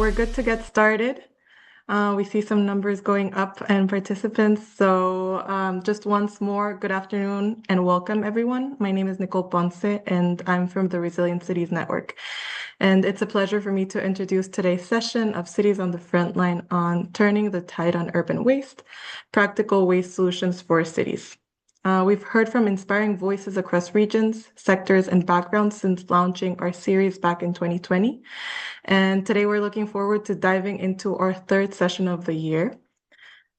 we're good to get started. We see some numbers going up and participants. So just once more, good afternoon and welcome everyone. My name is Nicole Ponce and I'm from the Resilient Cities Network. And it's a pleasure for me to introduce today's session of Cities on the Frontline on Turning the Tide on Urban Waste, Practical Waste Solutions for Cities. We've heard from inspiring voices across regions, sectors, and backgrounds since launching our series back in 2020. And today we're looking forward to diving into our third session of the year.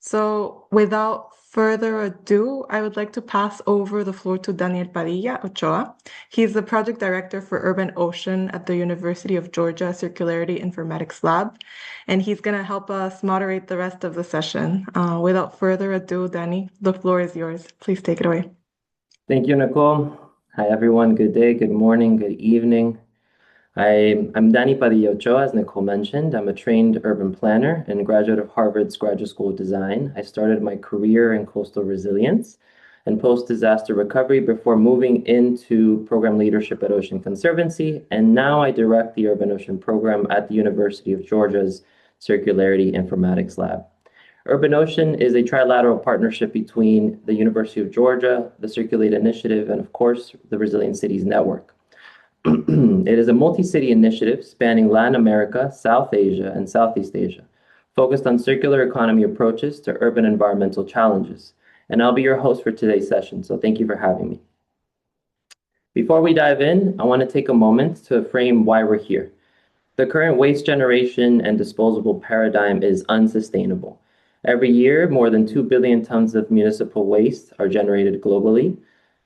So without further ado, I would like to pass over the floor to Daniel Padilla Ochoa. He's the project director for Urban Ocean at the University of Georgia Circulatiry Informatics Lab, and he's going to help us moderate the rest of the session. Without further ado, Danny, the floor is yours. Please take it away. Thank you, Nicole. Hi, everyone. Good day, good morning, good evening. I'm Danny Padilla Ochoa, as Nicole mentioned. I'm a trained urban planner and a graduate of Harvard's Graduate School of Design. I started my career in coastal resilience and post-disaster recovery before moving into program leadership at Ocean Conservancy. And now I direct the Urban Ocean program at the University of Georgia's Circulatiry Informatics Lab. Urban Ocean is a trilateral partnership between the University of Georgia, the Circulate Initiative, and of course, the Resilient Cities Network. It is a multi-city initiative spanning Latin America, South Asia, and Southeast Asia, focused on circular economy approaches to urban environmental challenges. And I'll be your host for today's session, so thank you for having me. Before we dive in, I want to take a moment to frame why we're here. The current waste generation and disposable paradigm is unsustainable. Every year, more than 2 billion tons of municipal waste are generated globally,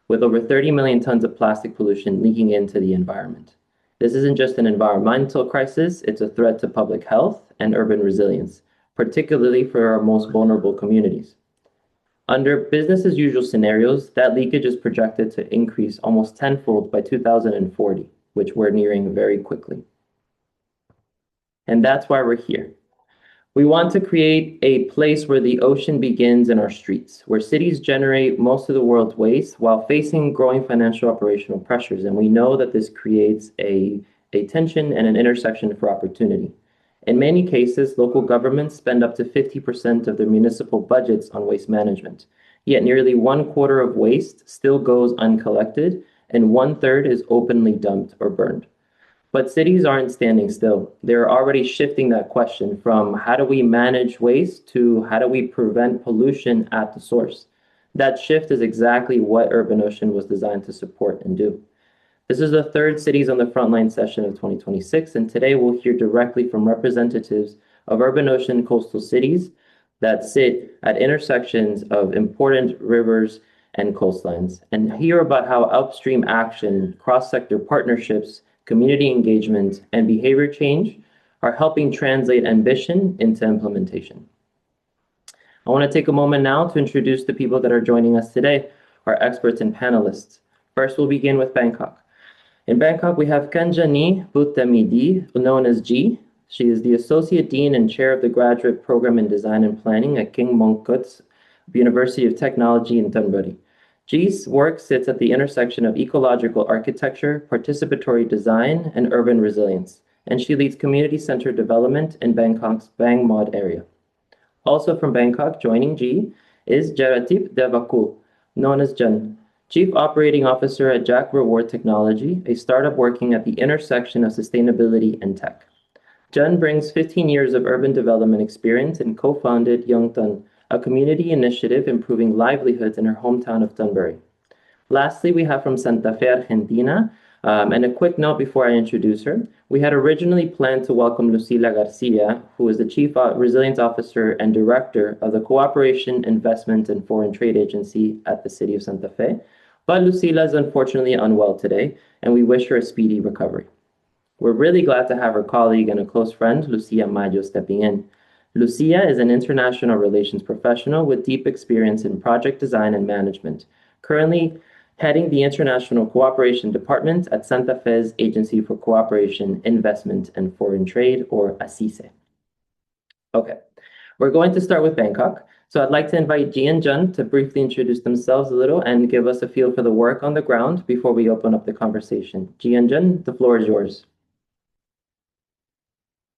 with over 30 million tons of plastic pollution leaking into the environment. This isn't just an environmental crisis, it's a threat to public health and urban resilience, particularly for our most vulnerable communities. Under business as usual scenarios, that leakage is projected to increase almost tenfold by 2040, which we're nearing very quickly. And that's why we're here. We want to create a place where the ocean begins in our streets, where cities generate most of the world's waste while facing growing financial operational pressures. And we know that this creates a tension and an intersection for opportunity. In many cases, local governments spend up to 50% of their municipal budgets on waste management. Yet nearly 1/4 of waste still goes uncollected, and 1/3 is openly dumped or burned. But cities aren't standing still. They're already shifting that question from how do we manage waste to how do we prevent pollution at the source. That shift is exactly what Urban Ocean was designed to support and do. This is the third Cities on the Frontline session of 2026, and today we'll hear directly from representatives of Urban Ocean coastal cities that sit at intersections of important rivers and coastlines, and hear about how upstream action, cross-sector partnerships, community engagement, and behavior change are helping translate ambition into implementation. I want to take a moment now to introduce the people that are joining us today, our experts and panelists. First, we'll begin with Bangkok. In Bangkok, we have Kanjanee Buttamidi, known as G. She is the Associate Dean and Chair of the Graduate Program in Design and Planning at King Mongkut's University of Technology in Thonburi. G's work sits at the intersection of ecological architecture, participatory design, and urban resilience, and she leads community-centered development in Bangkok's Bang Mod area. Also from Bangkok, joining G is Jaratip Devakul, known as Jan, Chief Operating Officer at Jack Reward Technology, a startup working at the intersection of sustainability and tech. Jan brings 15 years of urban development experience and co-founded Yongtan, a community initiative improving livelihoods in her hometown of Thonburi. Lastly, we have from Santa Fe, Argentina, and a quick note before I introduce her. We had originally planned to welcome Lucia Garcia, who is the Chief Resilience Officer and Director of the Cooperation, Investment, and Foreign Trade Agency at the City of Santa Fe. But Lucila is unfortunately unwell today, and we wish her a speedy recovery. We're really glad to have her colleague and a close friend, Lucia Mayo, stepping in. Lucia is an international relations professional with deep experience in project design and management, currently heading the International Cooperation Department at Santa Fe's Agency for Cooperation, Investment, and Foreign Trade, or ACICE. Okay, we're going to start with Bangkok. So I'd like to invite Ji and Jun to briefly introduce themselves a little and give us a feel for the work on the ground before we open up the conversation. Ji and Jun, the floor is yours.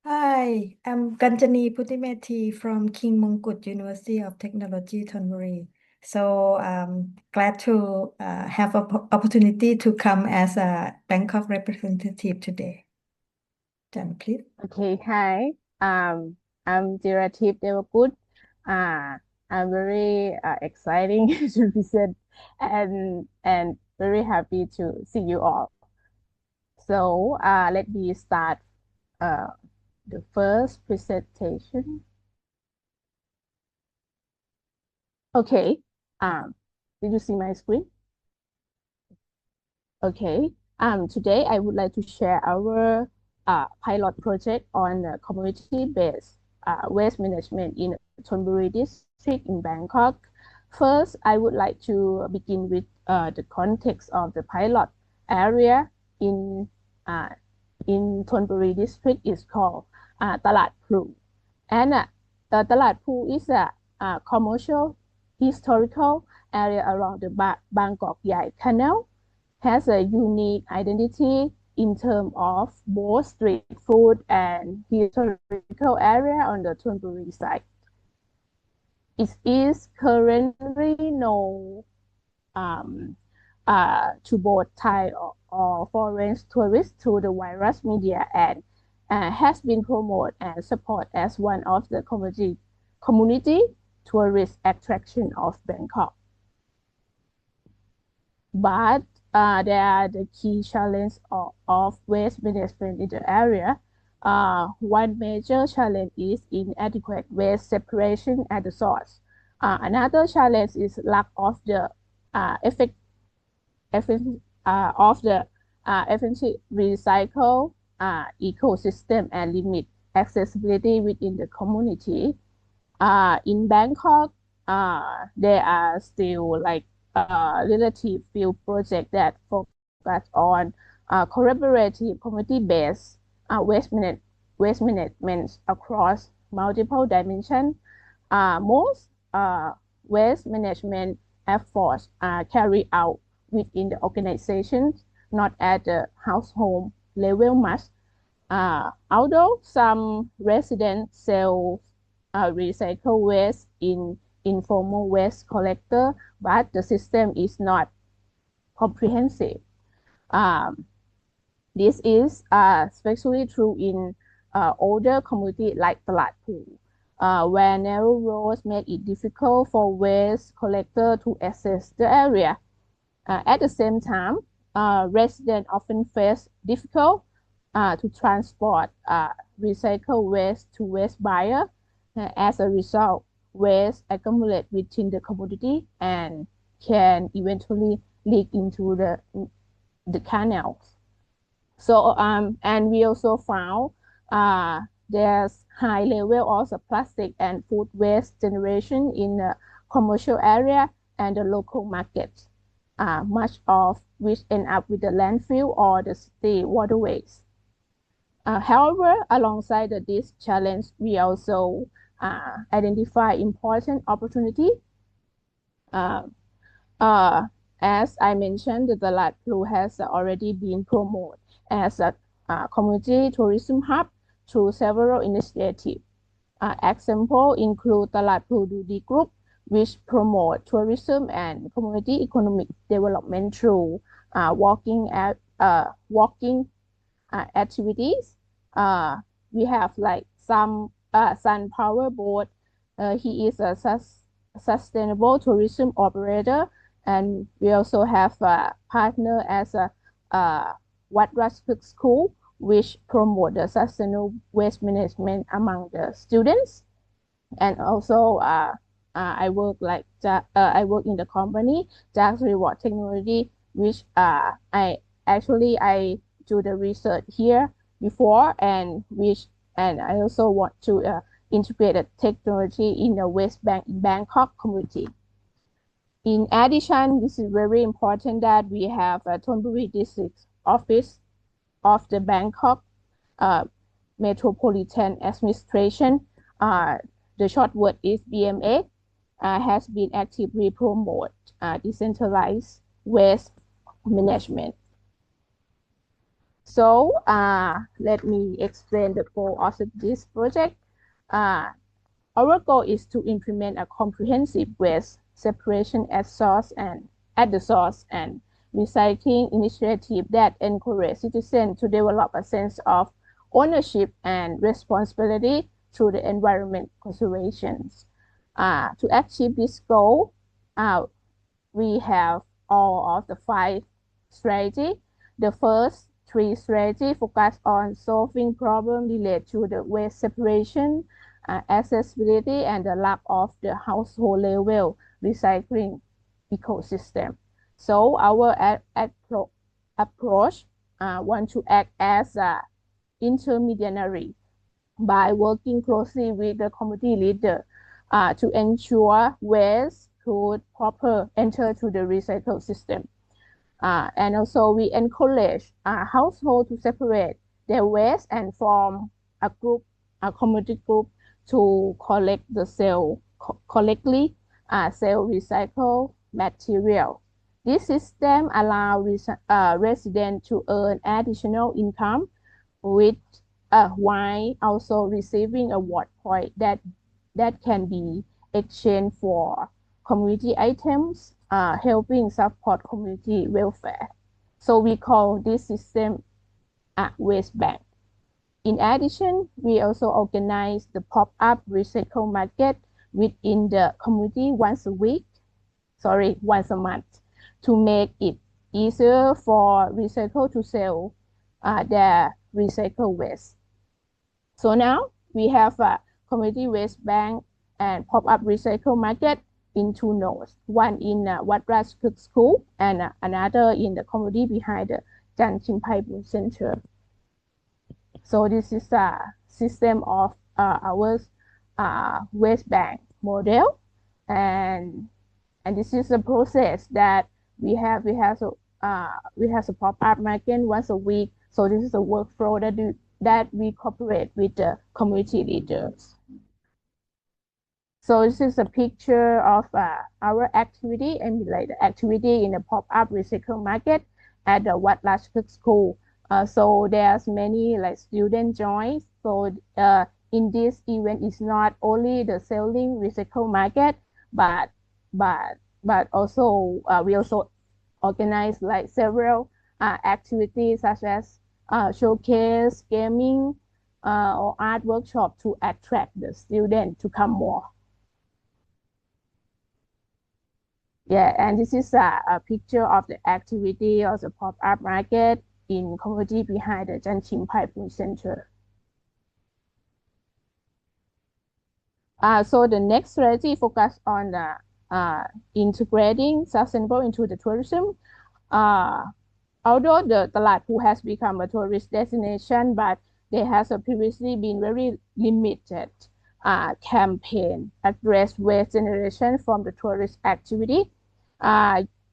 Hi, Hi, I'm Kanjanee Puttimeti from King Mongkut University of Technology, Thonburi. So glad to have an opportunity to come as a Bangkok representative today. Jan, please. Okay, hi. I'm Diratif Devakut. I'm very exciting to visit and very happy to see you all. So let me start uh, the first presentation. Okay. Did you see my screen? Okay. Today I would like to share our pilot project on community-based waste management in Thonburi district in Bangkok. First, I would like to begin with the context of the pilot area in uh, Thonburi district is called Talat Pru. And the Talat Pru is a commercial historical area around the Bangkok Yai Canal, has a unique identity in terms of both street food and historical area on the Thonburi side. It is currently known um, to both Thai or foreign tourists through the virus media and has been promoted and supported as one of the community tourist attraction of Bangkok. But there are the key challenge of waste management in the area. One major challenge is inadequate waste separation at the source. Another challenge is lack of the efficient recycle ecosystem and limit accessibility within the community. In Bangkok, there are still like relative few projects that focus on collaborative community-based waste management across multiple dimensions. Most waste management efforts are carried out within the organization, not at the household level much. Although some residents sell recycle waste in informal waste collector, but the system is not comprehensive. This is especially true in older communities like Talat Phu, where narrow roads make it difficult for waste collector to access the area. At the same time, residents often face difficult to transport recycled waste to waste buyer. As a result, waste accumulate within the community and can eventually leak into the canals. So and we also found there's high level of plastic and food waste generation in the commercial area and the local market, much of which end up with the landfill or the city waterways. However, alongside this challenge, we also identify important opportunity. Uh, uh, as I mentioned, the Talat Pru has already been promoted as a community tourism hub through several initiatives. Examples include Talat Pru Dudi Group, which promote tourism and community economic development through walking activities. We have like some Sun Power Board. He is a sustainable tourism operator, and we also have a partner as a Wat Rajput School, which promote the sustainable waste management among the students. And also, I work I work in the company Jax Reward Technology, which I do the research here before, and I also want to integrate the technology in the West Bank in Bangkok community. In addition, this is very important that we have a Thonburi district office of the Bangkok Metropolitan Administration. The short word is BMA, has been actively promote decentralized waste management. So let me explain the goal of this project. Our goal is to implement a comprehensive waste separation at the source and recycling initiative that encourage citizens to develop a sense of ownership and responsibility through the environment conservation. To achieve this goal, we have all of the 5 strategies. The first 3 strategies focus on solving problems related to the waste separation, accessibility, and the lack of the household level recycling ecosystem. So our approach want to act as an intermediary by working closely with the community leader to ensure waste could proper enter to the recycle system. And also we encourage households to separate their waste and form a community group to collect the correctly sell recycled material. This system allows residents to earn additional income with while also receiving award point that can be exchanged for community items, helping support community welfare. So we call this system a waste bank. In addition, we also organize the pop-up recycle market within the community once a month, to make it easier for recycle to sell their recycle waste. So now we have a community waste bank and pop-up recycle market in 2 nodes, one in Wat Raj Cook School and another in the community behind the Chan Chimpai Center. So this is a system of our waste bank model, and this is a process that we have a pop-up market once a week. So this is a workflow that we cooperate with the community leaders. So this is a picture of our activity, and like the activity in the pop-up recycle market at the Wat Raj Cook School. So there's many like student join. So in this event, it's not only the selling recycle market, but also we also organize like several activities such as showcase, gaming, or art workshop to attract the student to come more. Yeah, and this is a picture of the activity of the pop-up market in community behind the Chan Chimpai Center. So the next strategy focus on integrating sustainable into the tourism. Although the Talat Phu has become a tourist destination, but there has previously been very limited campaign address waste generation from the tourist activity.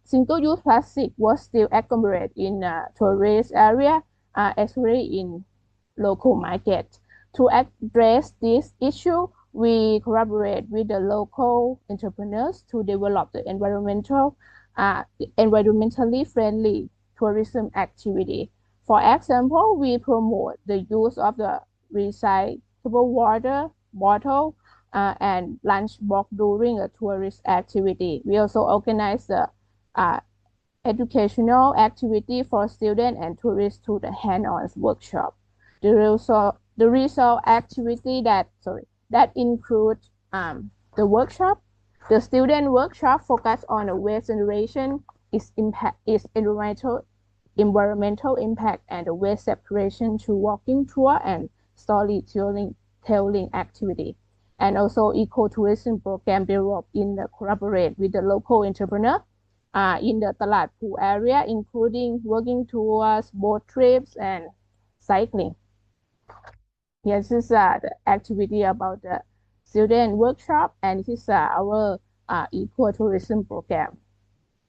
Single-use plastic was still accumulated in tourist area, especially in local market. To address this issue, we collaborate with the local entrepreneurs to develop the environmentally friendly tourism activity. For example, we promote the use of the recyclable water bottle and lunchbox during a tourist activity. We also organize the educational activity for students and tourists to the hand-on workshop. The result activity that includes the workshop. The student workshop focus on the waste generation, its environmental impact, and the waste separation through walking tour and storytelling activity. And also ecotourism program developed in the collaborate with the local entrepreneur in the Talat Phu area, including walking tours, boat trips, and cycling. Yes, this is the activity about the student workshop, and this is our ecotourism program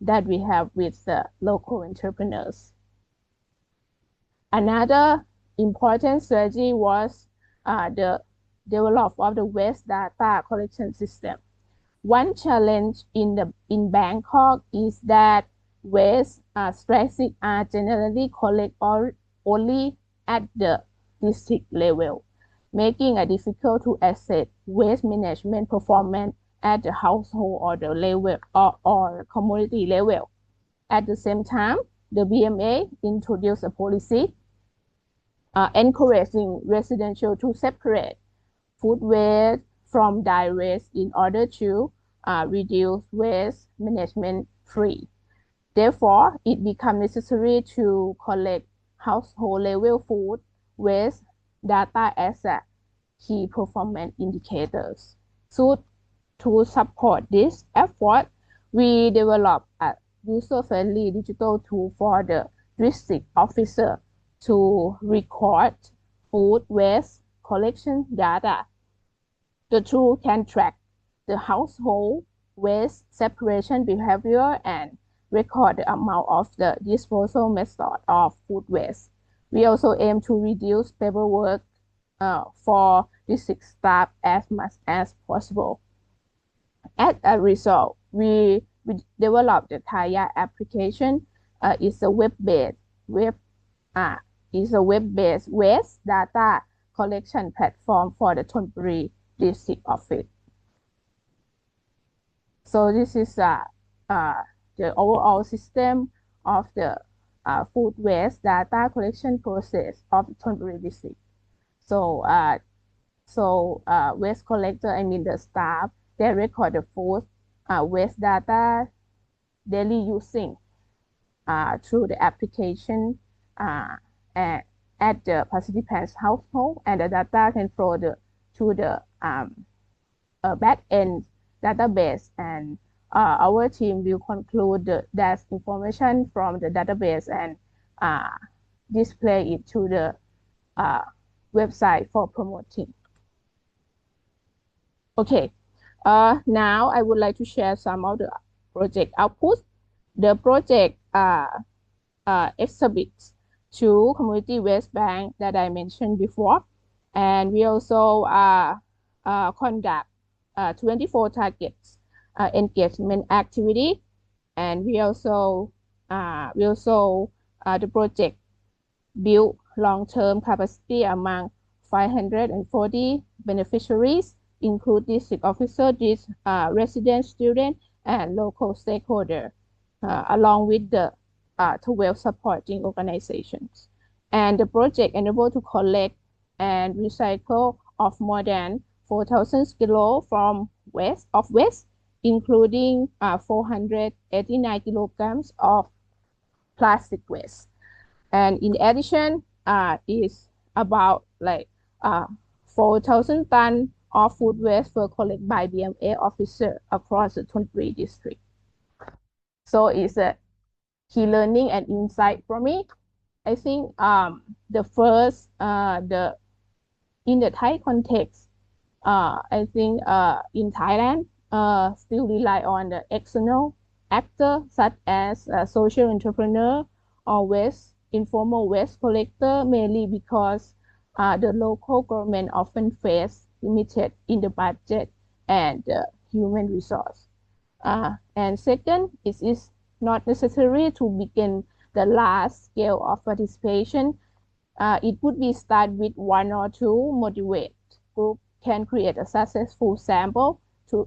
that we have with the local entrepreneurs. Another important strategy was the development of the waste data collection system. One challenge in Bangkok is that waste statistics are generally collected only at the district level, making it difficult to assess waste management performance at the household or the level or community level. At the same time, the BMA introduced a policy encouraging residential to separate food waste from dry waste in order to reduce waste management free. Therefore, it becomes necessary to collect household level food waste data as a key performance indicators. So to support this effort, we developed a user-friendly digital tool for the district officer to record food waste collection data. The tool can track the household waste separation behavior and record the amount of the disposal method of food waste. We also aim to reduce paperwork for district staff as much as possible. As a result, we developed the Kaya application. It's a web-based waste data collection platform for the Thonburi district office. So this is the overall system of the food waste data collection process of Thonburi district. So waste collector, I mean the staff, they record the food waste data daily using through the application at the participant's household, and the data can flow to the back-end database, and our team will conclude that information from the database and display it to the website for promoting. Okay, now I would like to share some of the project outputs. The project exhibits 2 community waste bank that I mentioned before, and we also conduct 24 targets engagement activity, and we also the project build long-term capacity among 540 beneficiaries, include district officer, resident, student, and local stakeholder, along with the 12 supporting organizations. And the project enabled to collect and recycle of more than 4,000 kilos from waste, including 489 kilograms of plastic waste. And in addition, is about like 4,000 tons of food waste were collected by BMA officer across the Thonburi district. So it's a key learning and insight for me. I think the first in the Thai context, I think in Thailand still rely on the external actor such as a social entrepreneur or informal waste collector, mainly because the local government often face limited in the budget and human resource. And second, it is not necessary to begin the large scale of participation. It would be start with 1 or 2 motivate group can create a successful sample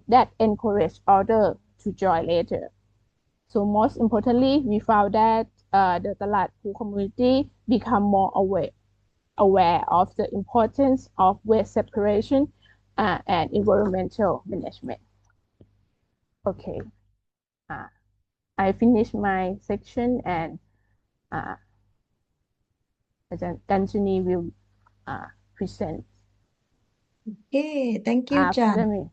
that encourage others to join later. So most importantly, we found that the Talat Phu community become more aware of the importance of waste separation and environmental management. Okay, I finished my section, and Kanjanee will present. Okay, thank you, after Jan. me.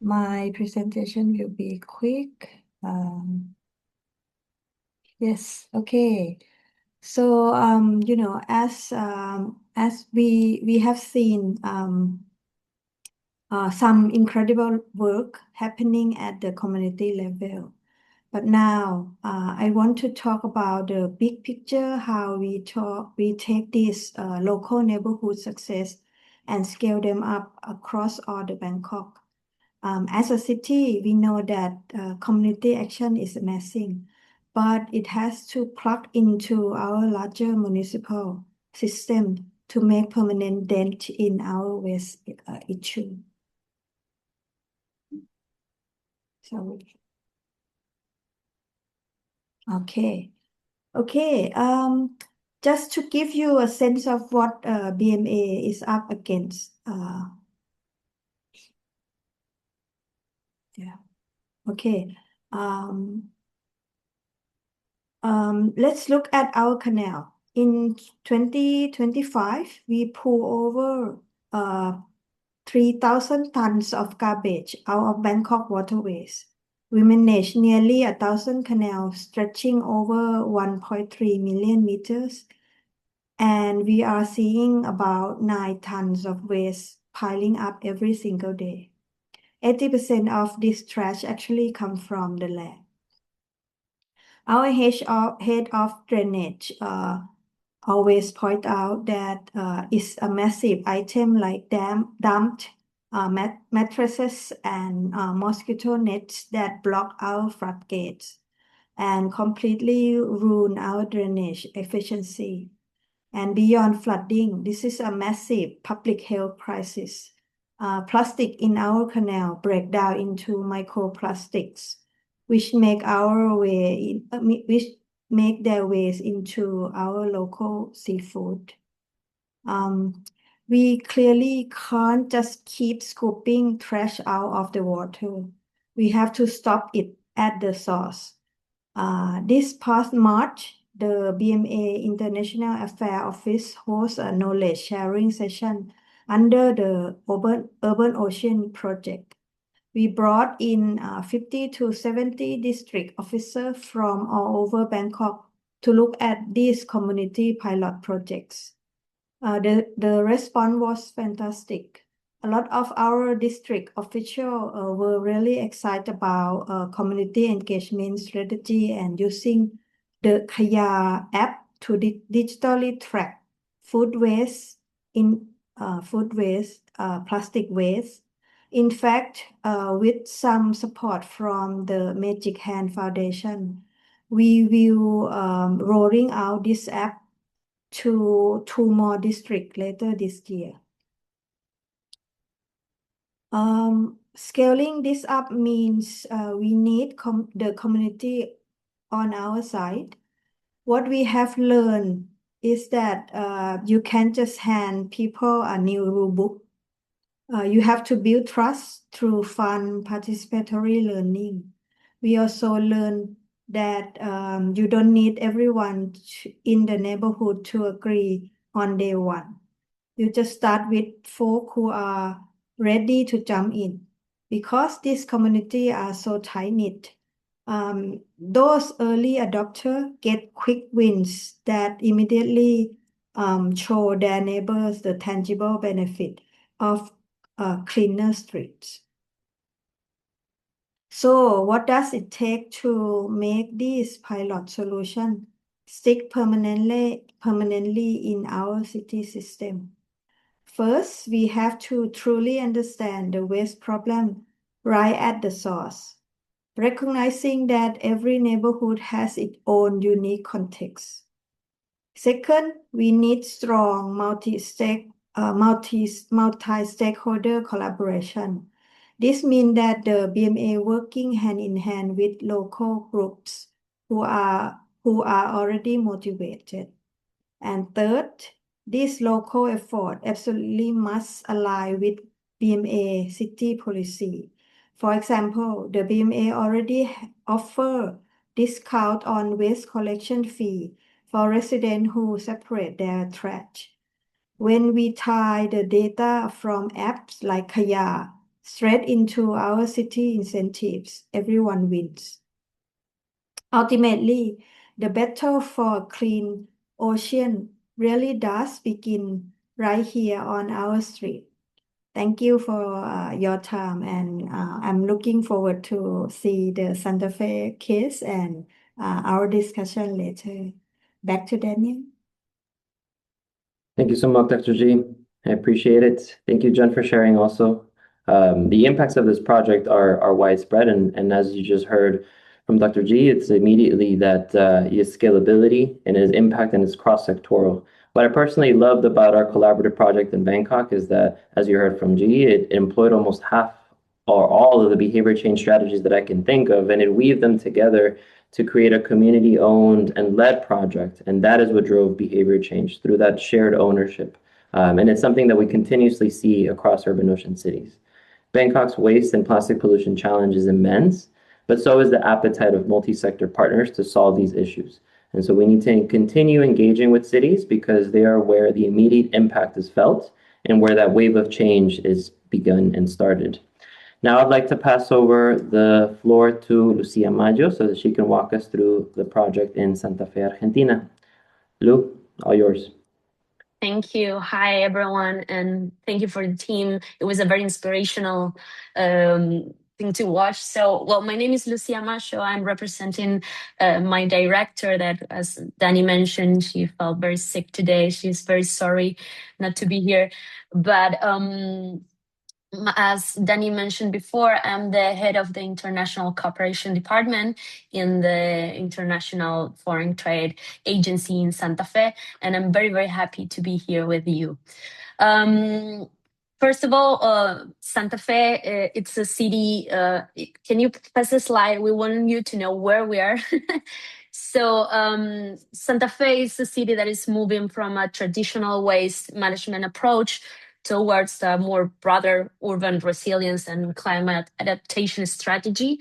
My presentation will be quick. Yes, okay. So as we have seen some incredible work happening at the community level. But now I want to talk about the big picture, how we take this local neighborhood success and scale them up across all the Bangkok. As a city, we know that community action is amazing, but it has to plug into our larger municipal system to make permanent dent in our waste issue. Sorry. Okay. Just to give you a sense of what BMA is up against. Yeah. Okay. Let's look at our canal. In 2025, we pull over 3,000 tons of garbage out of Bangkok waterways. We manage nearly 1,000 canals stretching over 1.3 million meters, and we are seeing about 9 tons of waste piling up every single day. 80% of this trash actually comes from the land. Our head of drainage always point out that it's a massive item like dumped mattresses and mosquito nets that block our floodgates and completely ruin our drainage efficiency. And beyond flooding, this is a massive public health crisis. Plastic in our canal break down into microplastics, which make their ways into our local seafood. We clearly can't just keep scooping trash out of the water. We have to stop it at the source. This past March, the BMA International Affairs Office hosts a knowledge sharing session under the Urban Ocean Project. We brought in 50 to 70 district officers from all over Bangkok to look at these community pilot projects. The response was fantastic. A lot of our district officials were really excited about community engagement strategy and using the Kaya app to digitally track food waste, plastic waste. In fact, with some support from the Magic Hand Foundation, we will rolling out this app to 2 more districts later this year. Scaling this up means we need the community on our side. What we have learned is that you can't just hand people a new rule book. You have to build trust through fun participatory learning. We also learned that you don't need everyone in the neighborhood to agree on day one. You just start with folk who are ready to jump in. Because this community are so tight-knit, those early adopters get quick wins that immediately show their neighbors the tangible benefit of cleaner streets. So what does it take to make this pilot solution stick permanently in our city system? First, we have to truly understand the waste problem right at the source, recognizing that every neighborhood has its own unique context. Second, we need strong multi-stakeholder collaboration. This means that the BMA working hand in hand with local groups who are already motivated. And third, this local effort absolutely must align with BMA city policy. For example, the BMA already offer discount on waste collection fee for residents who separate their trash. When we tie the data from apps like Kaya straight into our city incentives, everyone wins. Ultimately, the battle for clean ocean really does begin right here on our street. Thank you for your time, and I'm looking forward to see the Santa Fe case and our discussion later. Back to Daniel. Thank you so much, Dr. G. I appreciate it. Thank you, Jen, for sharing also. The impacts of this project are widespread, and as you just heard from Dr. G, it's immediately that its scalability and its impact and its cross-sectoral. What I personally loved about our collaborative project in Bangkok is that, as you heard from G, it employed almost half or all of the behavior change strategies that I can think of, and it weaved them together to create a community-owned and led project. And that is what drove behavior change through that shared ownership. And it's something that we continuously see across urban ocean cities. Bangkok's waste and plastic pollution challenge is immense, but so is the appetite of multi-sector partners to solve these issues. And so we need to continue engaging with cities because they are where the immediate impact is felt and where that wave of change is begun and started. Now I'd like to pass over the floor to Lucia Mayo so that she can walk us through the project in Santa Fe, Argentina. Lu, all yours. Thank you. Hi, everyone, and thank you for the team. It was a very inspirational thing to watch. So, well, my name is Lucia Mayo. I'm representing my director that, as Danny mentioned, she felt very sick today. She's very sorry not to be here. But as Danny mentioned before, I'm the head of the International Cooperation Department in the International Foreign Trade Agency in Santa Fe, and I'm very, very happy to be here with you. First of all, Santa Fe, it's a city. Can you pass the slide? We want you to know where we are. So Santa Fe is a city that is moving from a traditional waste management approach towards a more broader urban resilience and climate adaptation strategy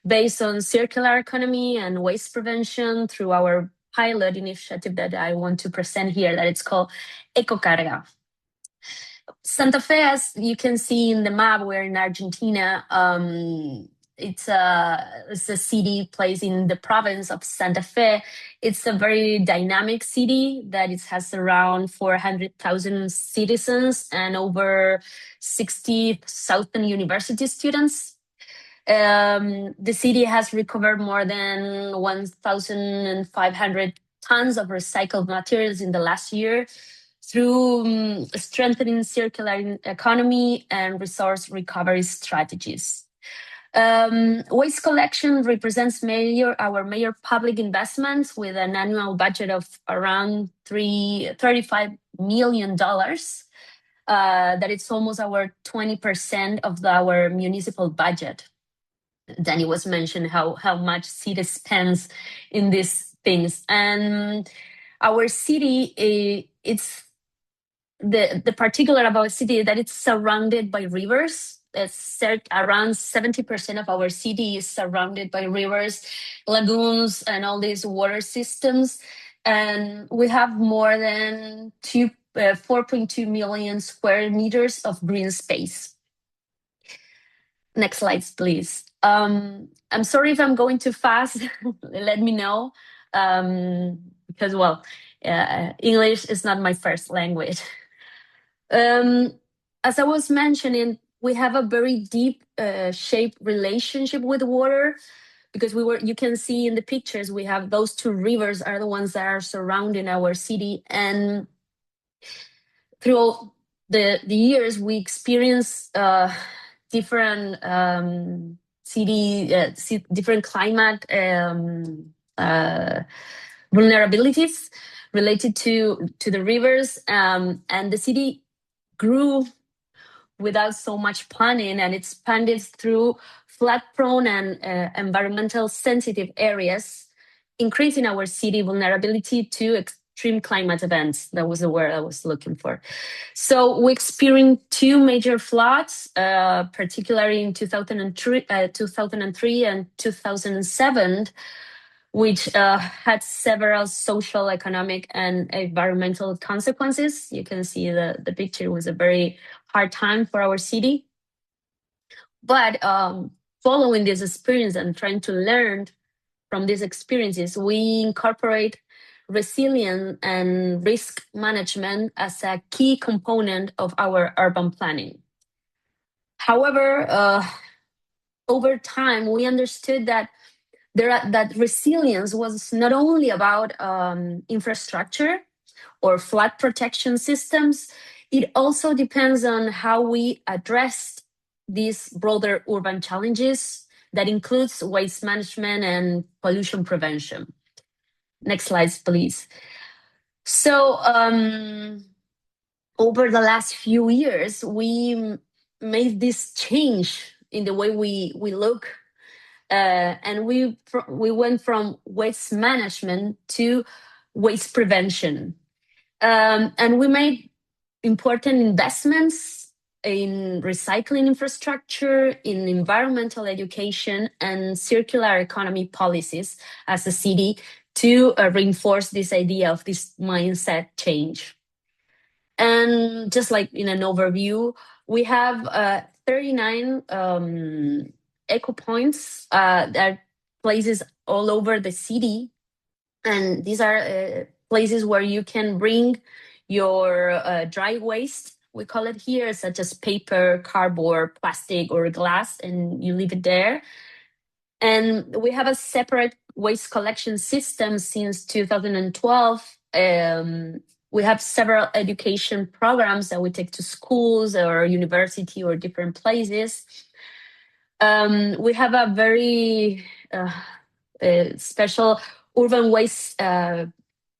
based on circular economy and waste prevention through our pilot initiative that I want to present here, that it's called Ecocarga. Santa Fe, as you can see in the map, we're in Argentina. It's a city placed in the province of Santa Fe. It's a very dynamic city that it has around 400,000 citizens and over 60,000 university students. The city has recovered more than 1,500 tons of recycled materials in the last year through strengthening circular economy and resource recovery strategies. Waste collection represents our major public investments with an annual budget of around $35 million. That it's almost our 20% of our municipal budget. Danny was mentioning how much city spends in these things. And our city, it's the particular about city that it's surrounded by rivers. It's around 70% of our city is surrounded by rivers, lagoons, and all these water systems. And we have more than 4.2 million square meters of green space. Next slides, please. I'm sorry if I'm going too fast. Let me know. Because, well, English is not my first language. As I was mentioning, we have a very deep shaped relationship with water because you can see in the pictures, we have those two rivers are the ones that are surrounding our city. And through the years, we experience different different climate vulnerabilities related to the rivers, and the city grew without so much planning and expanded through flood-prone and environmental sensitive areas, increasing our city vulnerability to extreme climate events. That was the word I was looking for. So we experienced two major floods, particularly in 2003 and 2007, which had several social, economic, and environmental consequences. You can see the picture was a very hard time for our city. But following this experience and trying to learn from these experiences, we incorporate resilience and risk management as a key component of our urban planning. However, over time, we understood that that resilience was not only about infrastructure or flood protection systems, it also depends on how we address these broader urban challenges that includes waste management and pollution prevention. Next slides, please. So over the last few years, we made this change in the way we look, and we went from waste management to waste prevention, and we made important investments in recycling infrastructure, in environmental education, and circular economy policies as a city to reinforce this idea of this mindset change. And just like in an overview, we have 39 eco points that are places all over the city. And these are places where you can bring your dry waste, we call it here, such as paper, cardboard, plastic, or glass, and you leave it there. And we have a separate waste collection system since 2012. We have several education programs that we take to schools or university or different places. We have a very special urban waste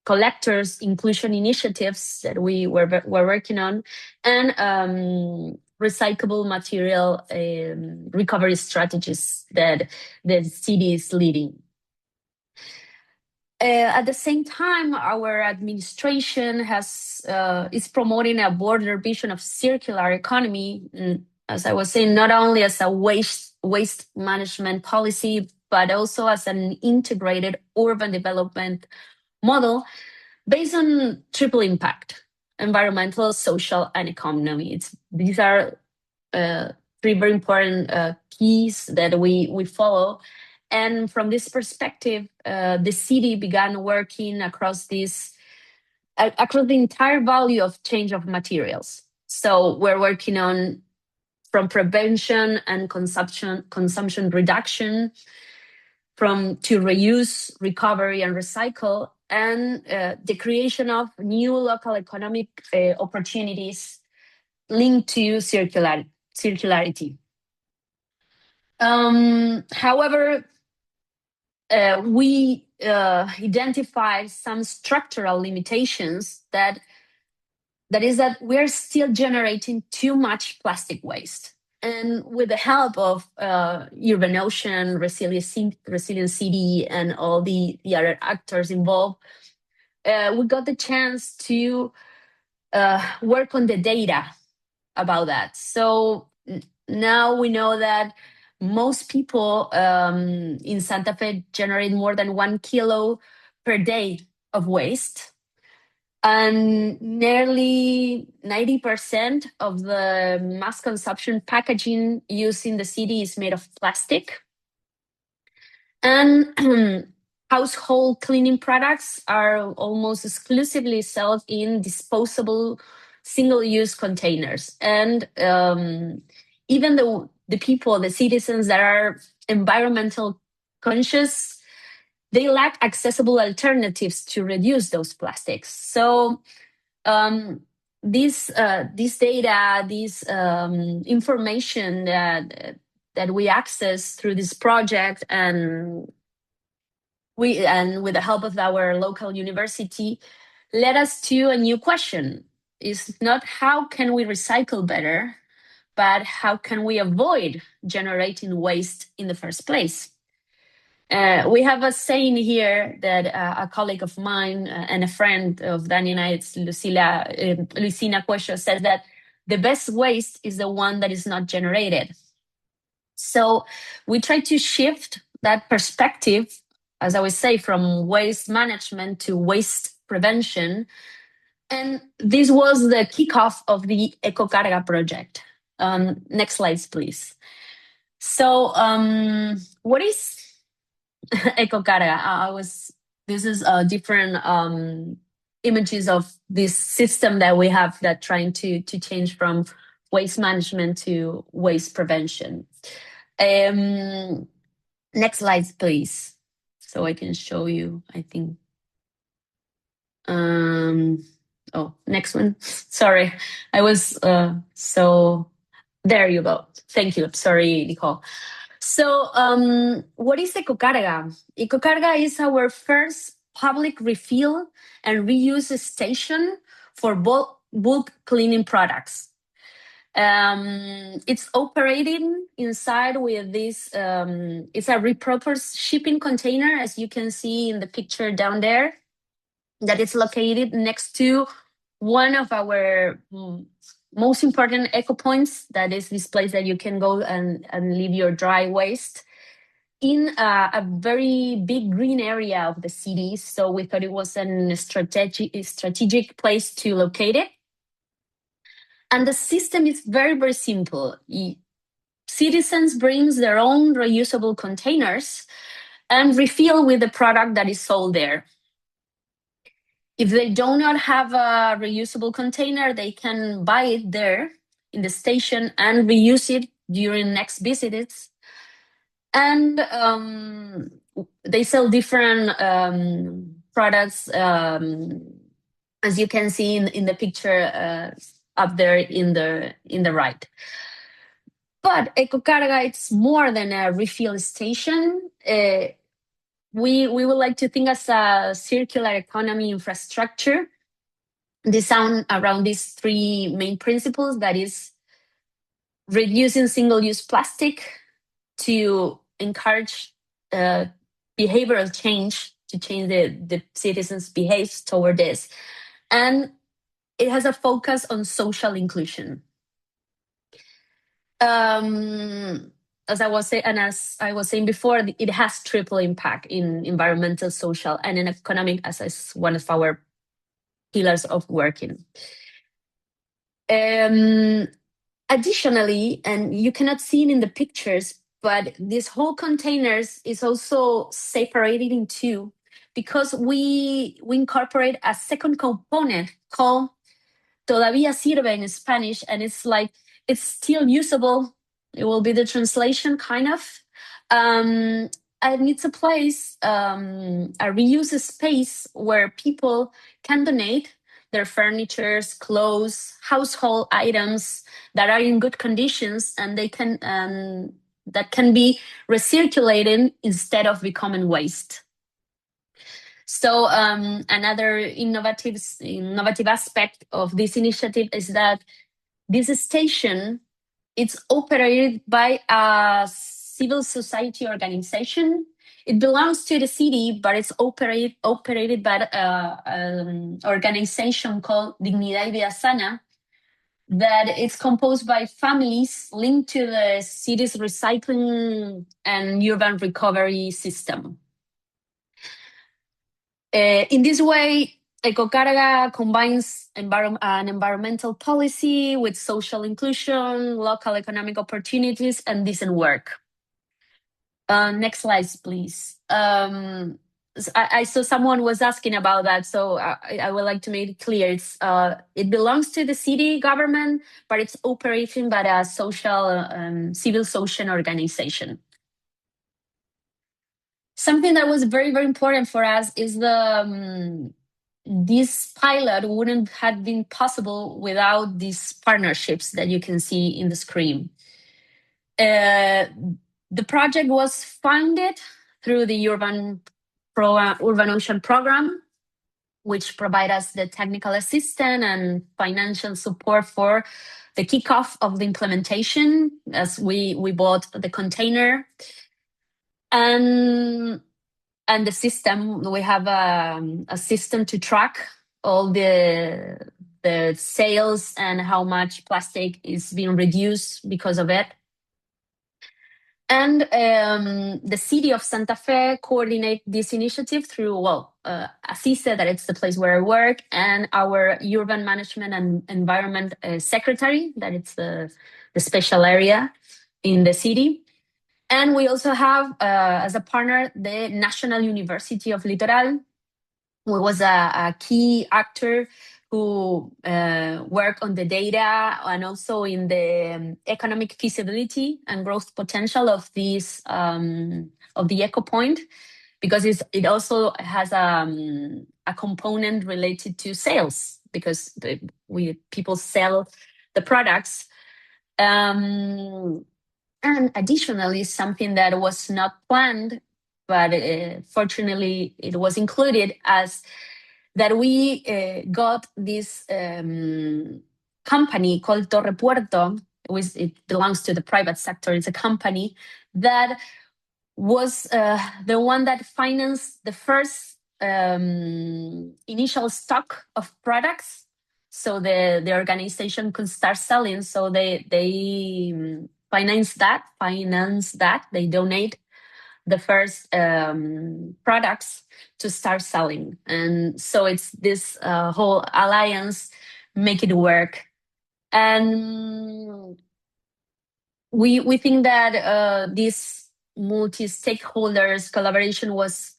collectors inclusion initiatives that we were working on, and recyclable material recovery strategies that the city is leading. At the same time, our administration is promoting a broader vision of circular economy, as I was saying, not only as a waste management policy, but also as an integrated urban development model based on triple impact: environmental, social, and economy. These are three very important keys that we follow. And from this perspective, the city began working across the entire value of change of materials. So we're working on from prevention and consumption reduction, to reuse, recovery, and recycle, and the creation of new local economic opportunities linked to circularity. However, we identified some structural limitations that is that we're still generating too much plastic waste. And with the help of Urban Ocean, Resilient City, and all the other actors involved, we got the chance to work on the data about that. So now we know that most people in Santa Fe generate more than 1 kilo per day of waste. And nearly 90% of the mass consumption packaging used in the city is made of plastic. And household cleaning products are almost exclusively sold in disposable single-use containers. And even the people, the citizens that are environmental conscious, they lack accessible alternatives to reduce those plastics. So this data, this information that we access through this project, and with the help of our local university, led us to a new question. It's not how can we recycle better, but how can we avoid generating waste in the first place? We have a saying here that a colleague of mine and a friend of Danny and I, it's Lucina Cuello, says that the best waste is the one that is not generated. So we try to shift that perspective, as I would say, from waste management to waste prevention. And this was the kickoff of the Ecocarga project. Next slides, please. So what is Ecocarga? This is different images of this system that we have that trying to change from waste management to waste prevention. Next slides, please. So I can show you, I think. Oh, next one. Sorry, I was so, there you go. Thank you. Sorry, Nicole. So, what is Ecocarga? Ecocarga is our first public refill and reuse station for bulk cleaning products. It's operating inside with this, it's a repurposed shipping container, as you can see in the picture down there, that is located next to one of our most important eco points, that is this place that you can go and leave your dry waste in a very big green area of the city. So we thought it was a strategic place to locate it. And the system is very, very simple. Citizens brings their own reusable containers and refill with the product that is sold there. If they do not have a reusable container, they can buy it there in the station and reuse it during next visits. And they sell different products, as you can see in the picture up there in the right. But Ecocarga, it's more than a refill station. We would like to think as a circular economy infrastructure designed around these three main principles, that is reducing single-use plastic to encourage behavioral change, to change the citizens' behavior toward this. And it has a focus on social inclusion. As I was saying before, it has triple impact in environmental, social, and in economic, as one of our pillars of working. Additionally, and you cannot see it in the pictures, but this whole containers is also separated in two, because we incorporate a second component called todavía sirve in Spanish, and it's like it's still usable. It will be the translation, kind of. And it's a place, a reuse space where people can donate their furniture, clothes, household items that are in good conditions, and they can that can be recirculated instead of becoming waste. So another innovative aspect of this initiative is that this station, it's operated by a civil society organization. It belongs to the city, but it's operated by an organization called Dignidad y Vida Sana, that it's composed by families linked to the city's recycling and urban recovery system. In this way, Ecocarga combines an environmental policy with social inclusion, local economic opportunities, and decent work. Next slide, please. I saw someone was asking about that, so I would like to make it clear. It belongs to the city government, but it's operating by a social, civil social organization. Something that was very, very important for us is this pilot wouldn't have been possible without these partnerships that you can see in the screen. The project was funded through the Urban Ocean program, which provide us the technical assistance and financial support for the kickoff of the implementation, as we bought the container. And the system, we have a system to track all the sales and how much plastic is being reduced because of it. And the city of Santa Fe coordinate this initiative through, Asisa, that it's the place where I work, and our urban management and environment secretary, that it's the special area in the city. And we also have, as a partner, the National University of Litoral, who was a key actor who worked on the data and also in the economic feasibility and growth potential of this of the Eco Point, because it also has a component related to sales, because people sell the products. And additionally, something that was not planned, but fortunately it was included, as that we got this company called Torre Puerto, which it belongs to the private sector. It's a company that was the one that financed the first initial stock of products, so the organization could start selling. So they finance that. They donate the first products to start selling, and so it's this whole alliance make it work. And we think that this multi-stakeholders collaboration was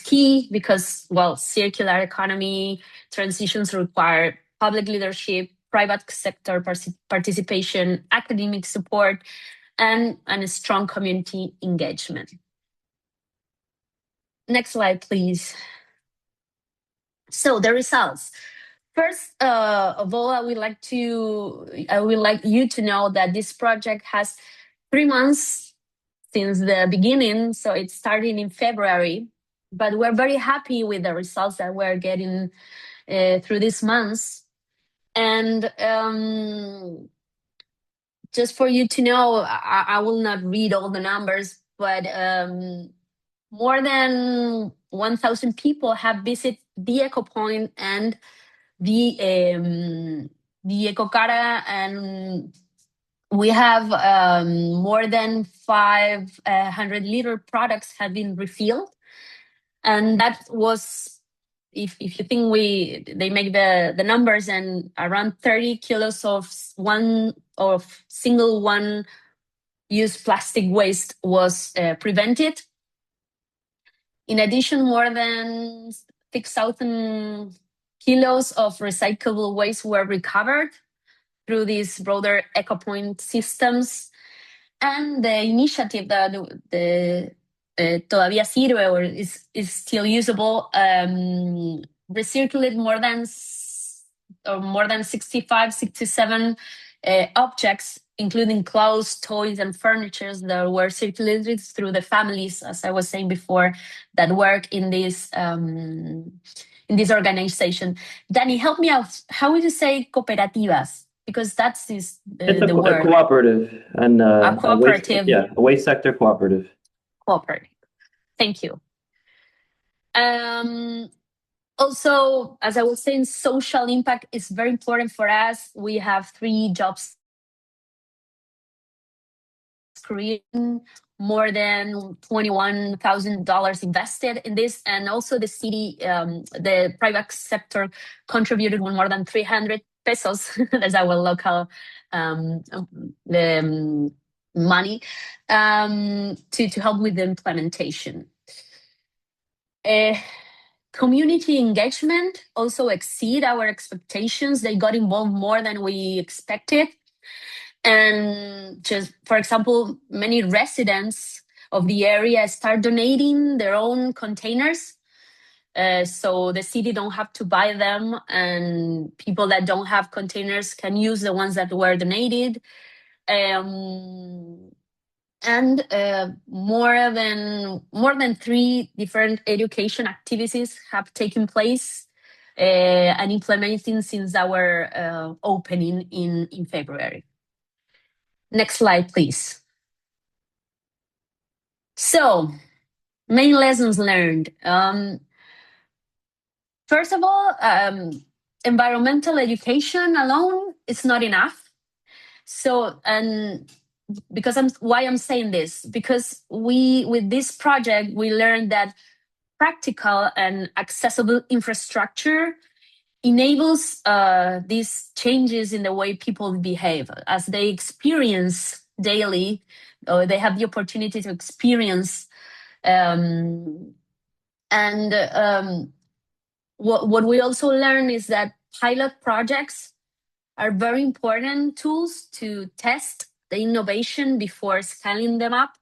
key, because, well, circular economy transitions require public leadership, private sector participation, academic support, and a strong community engagement. Next slide, please. So the results. First of all, I would like you to know that this project has 3 months since the beginning, so it started in February. But we're very happy with the results that we're getting through these months. And just for you to know, I will not read all the numbers, but more than 1,000 people have visited the Eco Point and the Eco Cara, and we have more than 500-liter products have been refilled, and that was, if you think they make the numbers, and around 30 kilos of single one-use plastic waste was prevented. In addition, more than 6,000 kilos of recyclable waste were recovered through these broader EcoPoint systems. And the initiative that todavía sirve, or is still usable, recirculated more than 65, 67 objects, including clothes, toys, and furniture that were circulated through the families, as I was saying before, that work in this organization. Danny, help me out. How would you say cooperativas? Because that's the word. A cooperative. And a cooperative. A waste sector cooperative. Cooperative. Thank you. Also, as I was saying, social impact is very important for us. We have 3 jobs creating, more than $21,000 invested in this, and also the city, the private sector contributed with more than 300 pesos, that's our local money, to help with the implementation. Community engagement also exceed our expectations. They got involved more than we expected. And just, for example, many residents of the area start donating their own containers. So the city don't have to buy them, and people that don't have containers can use the ones that were donated. And more than 3 different education activities have taken place and implementing since our opening in February. Next slide, please. So, main lessons learned. First of all, environmental education alone is not enough. So, and why I'm saying this, because with this project, we learned that practical and accessible infrastructure enables these changes in the way people behave, as they experience daily, or they have the opportunity to experience. What we also learn is that pilot projects are very important tools to test the innovation before scaling them up.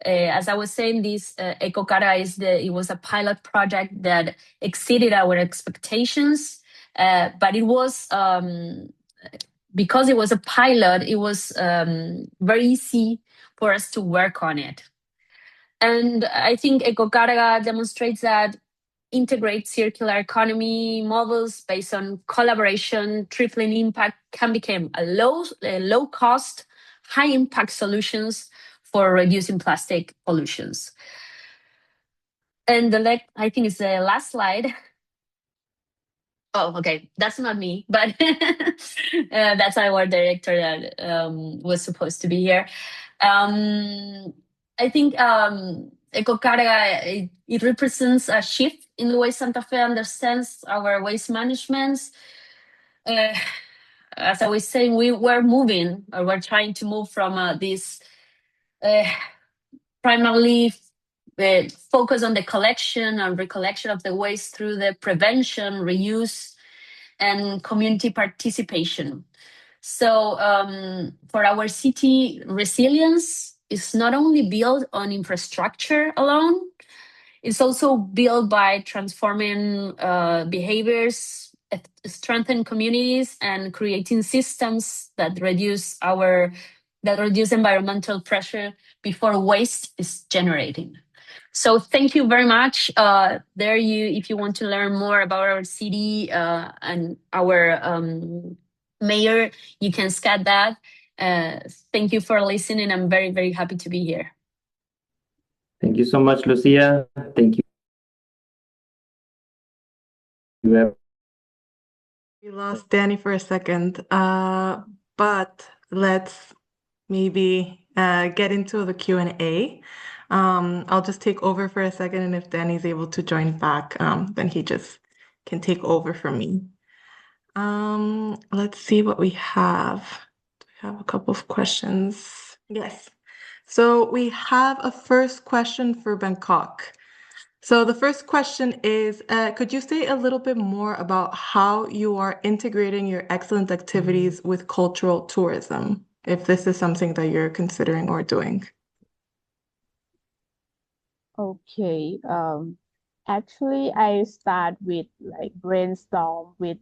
As I was saying, this EcoCara it was a pilot project that exceeded our expectations, but it was because it was a pilot, it was very easy for us to work on it. And I think Ecocarga demonstrates that integrate circular economy models based on collaboration, tripling impact can become a low cost, high impact solutions for reducing plastic pollutions. And I think it's the last slide. Oh, okay. That's not me, but that's our director that was supposed to be here. I think Ecocarga, it represents a shift in the way Santa Fe understands our waste management. As I was saying, we're trying to move from this primarily focus on the collection and recollection of the waste through the prevention, reuse, and community participation. So for our city, resilience is not only built on infrastructure alone, it's also built by transforming behaviors, strengthen communities, and creating systems that reduce environmental pressure before waste is generating. So thank you very much. If you want to learn more about our city and our mayor, you can scan that. Thank you for listening. I'm very, very happy to be here. Thank you so much, Lucia. Thank you. We lost Danny for a second, but let's maybe get into the Q&A. I'll just take over for a second, and if Danny's able to join back, then he just can take over from me. Let's see what we have. Do we have a couple of questions? Yes. So we have a first question for Bangkok. So the first question is, could you say a little bit more about how you are integrating your excellent activities with cultural tourism, if this is something that you're considering or doing? Okay. Actually, I start with brainstorm with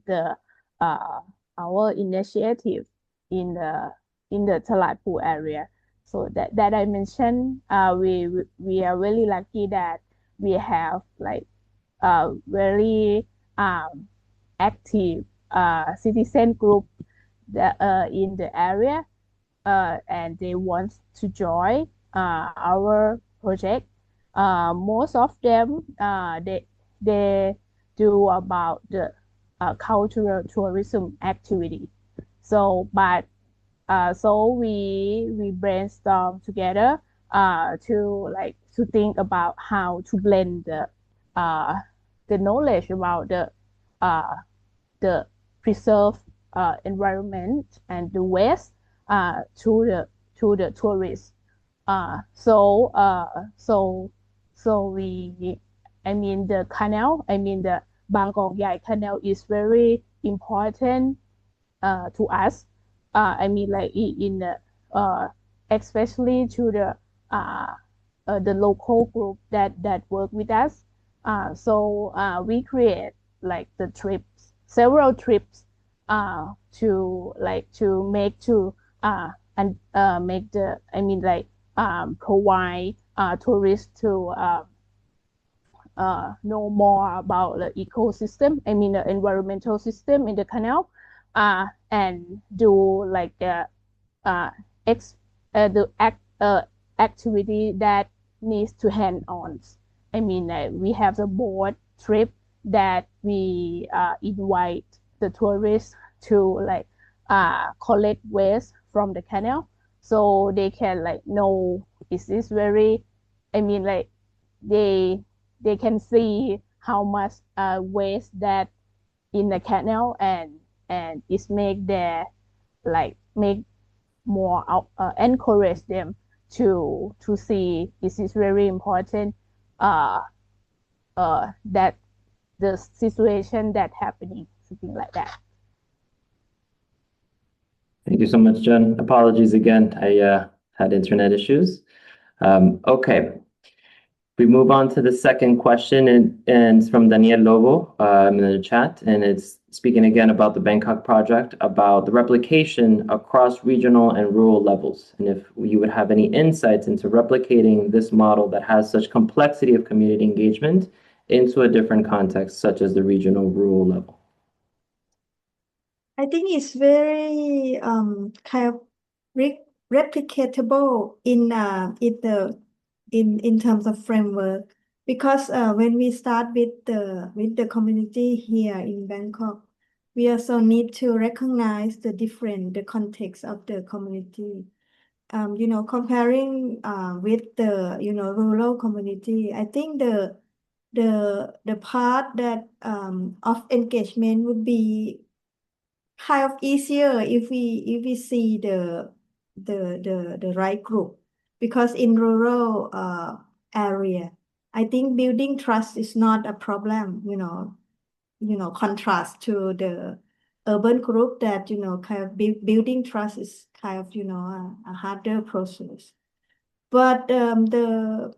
our initiative in the Talatpu area. So that I mentioned, we are really lucky that we have very active citizen group that in the area, and they want to join our project. Most of them they do about the cultural tourism activity. So we brainstorm together to think about how to blend the knowledge about the preserved environment and the waste to the tourists. The canal, the Bangkok Yai Canal is very important to us. In the especially to the local group that work with us. We create several trips to make provide tourists to know more about the ecosystem, the environmental system in the canal, and do activity that needs to hand-on. We have the boat trip that we invite the tourists to collect waste from the canal, so they can know is this very, they can see how much waste that in the canal, and it's make their make more encourage them to see this is very important that the situation that happening, something like that. Thank you so much, Jen. Apologies again. I had internet issues. Okay. We move on to the second question, and it's from Daniel Lobo in the chat, and it's speaking again about the Bangkok project, about the replication across regional and rural levels, and if you would have any insights into replicating this model that has such complexity of community engagement into a different context, such as the regional rural level. I think it's very kind of replicatable in terms of framework, because when we start with the community here in Bangkok, we also need to recognize the context of the community. Comparing with the rural community, I think the part that of engagement would be kind of easier if we see the right group, because in rural area, I think building trust is not a problem, contrast to the urban group that kind of building trust is kind of a harder process. But the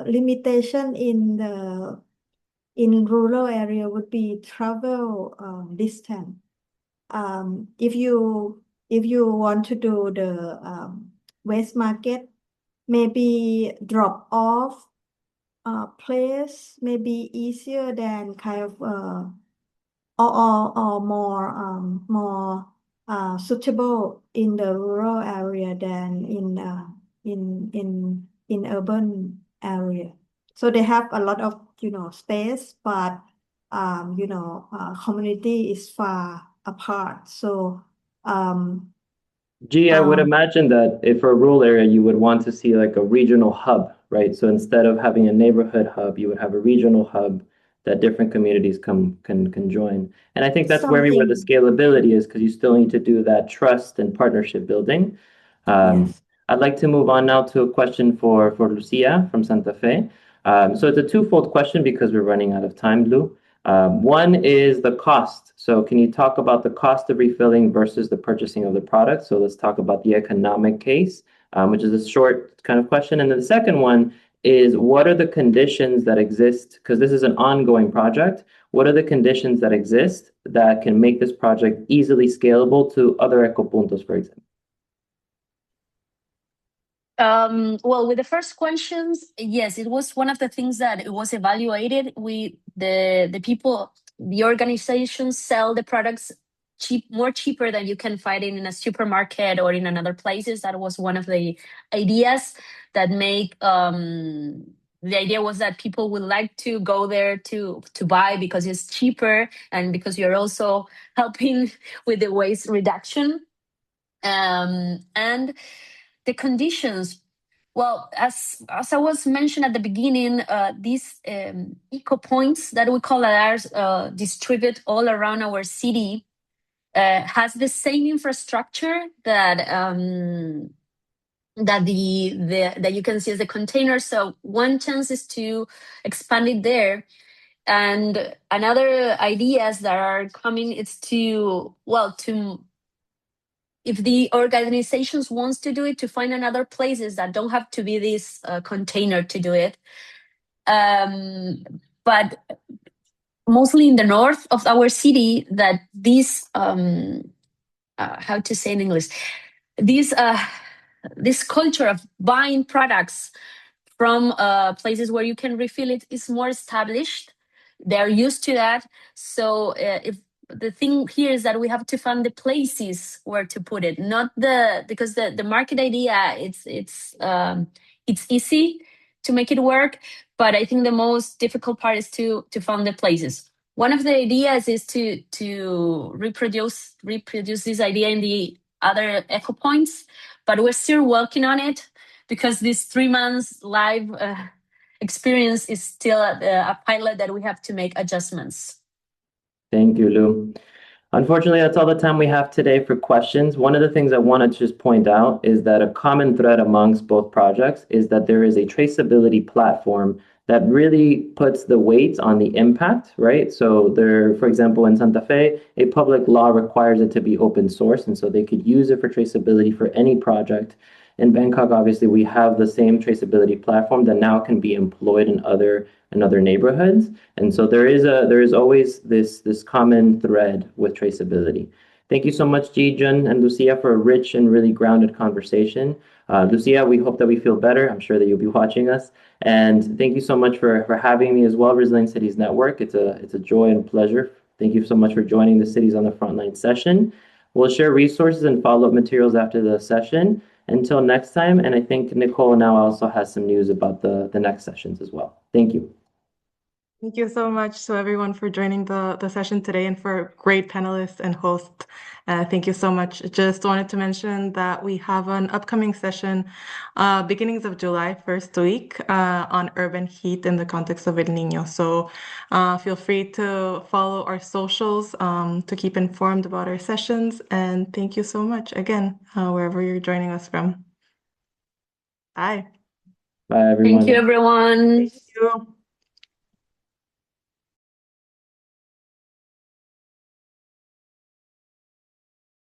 limitation in rural area would be travel distance. If you want to do the waste market, maybe drop off place may be easier than kind of or more suitable in the rural area than in urban area. So they have a lot of space, but community is far apart. So I would imagine that if for a rural area, you would want to see like a regional hub, right? So instead of having a neighborhood hub, you would have a regional hub that different communities can join. And I think that's where the scalability is, because you still need to do that trust and partnership building. yes. I'd like to move on now to a question for Lucia from Santa Fe. So it's a twofold question because we're running out of time, Lu. One is the cost. So can you talk about the cost of refilling versus the purchasing of the product? So let's talk about the economic case, which is a short kind of question. And then the second one is, what are the conditions that exist? Because this is an ongoing project. What are the conditions that exist that can make this project easily scalable to other ecopuntos, for example? Well, with the first questions, yes, it was one of the things that it was evaluated. The people, the organizations sell the products more cheaper than you can find in a supermarket or in another places. That was one of the ideas that make the idea was that people would like to go there to buy because it's cheaper and because you're also helping with the waste reduction. And the conditions, well, as I was mentioned at the beginning, these eco points that we call ours distribute all around our city has the same infrastructure that that you can see as the container. So one chance is to expand it there. And another ideas that are coming is to if the organizations wants to do it, to find another places that don't have to be this container to do it. But mostly in the north of our city, that this, how to say in English, this culture of buying products from places where you can refill it is more established. They're used to that. So if the thing here is that we have to find the places where to put it, not because the market idea, it's easy to make it work, but I think the most difficult part is to find the places. One of the ideas is to reproduce this idea in the other eco points, but we're still working on it because this 3 months live experience is still a pilot that we have to make adjustments. Thank you, Lu. Unfortunately, that's all the time we have today for questions. One of the things I wanted to just point out is that a common thread amongst both projects is that there is a traceability platform that really puts the weight on the impact, right? So there, for example, in Santa Fe, a public law requires it to be open source, and so they could use it for traceability for any project. in Bangkok, obviously, we have the same traceability platform that now can be employed in other neighborhoods. And so there is always this common thread with traceability. Thank you so much, Ji-jun and Lucia, for a rich and really grounded conversation. Lucia, we hope that we feel better. I'm sure that you'll be watching us. And thank you so much for having me as well, Resilient Cities Network. It's a joy and pleasure. Thank you so much for joining the Cities on the Frontline session. We'll share resources and follow-up materials after the session. Until next time, and I think Nicole now also has some news about the next sessions as well. Thank you. Thank you so much to everyone for joining the session today and for great panelists and hosts. Thank you so much. Just wanted to mention that we have an upcoming session beginnings of July, first week, on urban heat in the context of El Niño. So feel free to follow our socials to keep informed about our sessions. And thank you so much again, wherever you're joining us from. Bye. Bye, everyone. Thank you, everyone. Thank you.